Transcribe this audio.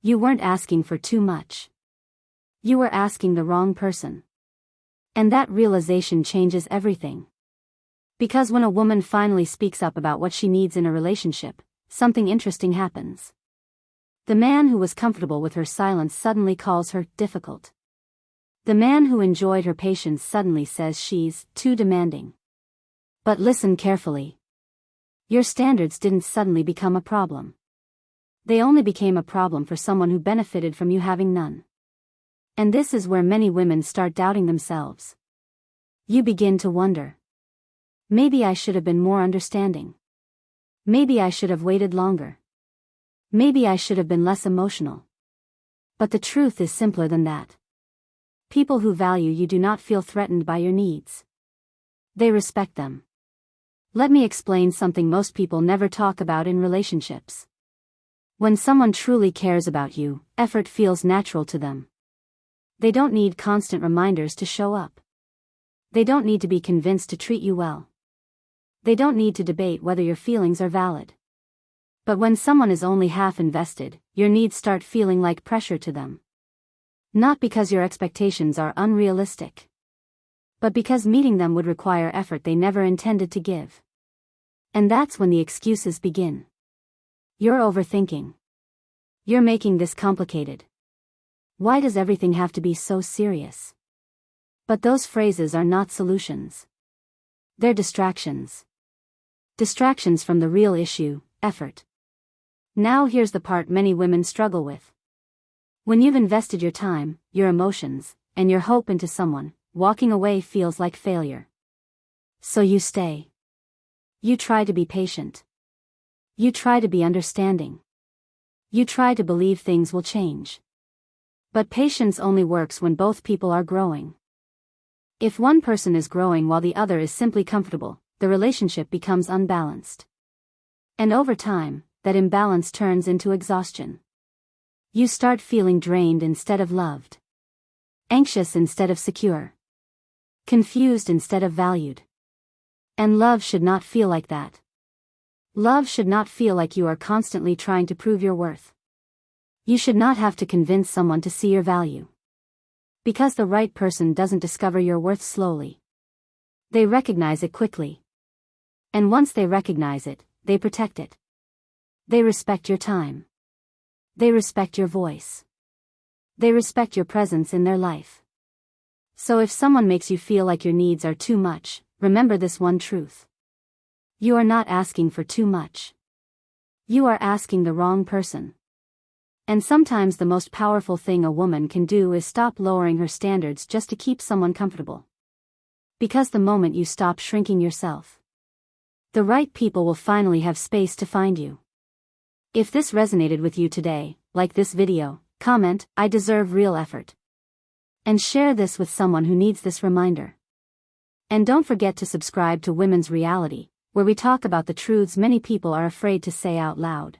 You weren't asking for too much. You were asking the wrong person. And that realization changes everything. Because when a woman finally speaks up about what she needs in a relationship, something interesting happens. The man who was comfortable with her silence suddenly calls her difficult. The man who enjoyed her patience suddenly says she's too demanding. But listen carefully. Your standards didn't suddenly become a problem. They only became a problem for someone who benefited from you having none. And this is where many women start doubting themselves. You begin to wonder. Maybe I should have been more understanding. Maybe I should have waited longer. Maybe I should have been less emotional. But the truth is simpler than that. People who value you do not feel threatened by your needs. They respect them. Let me explain something most people never talk about in relationships. When someone truly cares about you, effort feels natural to them. They don't need constant reminders to show up. They don't need to be convinced to treat you well. They don't need to debate whether your feelings are valid. But when someone is only half invested, your needs start feeling like pressure to them. Not because your expectations are unrealistic, but because meeting them would require effort they never intended to give. And that's when the excuses begin. You're overthinking. You're making this complicated. Why does everything have to be so serious? But those phrases are not solutions. They're distractions. Distractions from the real issue, effort. Now here's the part many women struggle with. When you've invested your time, your emotions, and your hope into someone, walking away feels like failure. So you stay. You try to be patient. You try to be understanding. You try to believe things will change. But patience only works when both people are growing. If one person is growing while the other is simply comfortable, the relationship becomes unbalanced. And over time, that imbalance turns into exhaustion. You start feeling drained instead of loved. Anxious instead of secure. Confused instead of valued. And love should not feel like that. Love should not feel like you are constantly trying to prove your worth. You should not have to convince someone to see your value. Because the right person doesn't discover your worth slowly. They recognize it quickly. And once they recognize it, they protect it. They respect your time. They respect your voice. They respect your presence in their life. So if someone makes you feel like your needs are too much, remember this one truth. You are not asking for too much. You are asking the wrong person. And sometimes the most powerful thing a woman can do is stop lowering her standards just to keep someone comfortable. Because the moment you stop shrinking yourself, the right people will finally have space to find you. If this resonated with you today, like this video, comment, "I deserve real effort." And share this with someone who needs this reminder. And don't forget to subscribe to Women's Reality, where we talk about the truths many people are afraid to say out loud.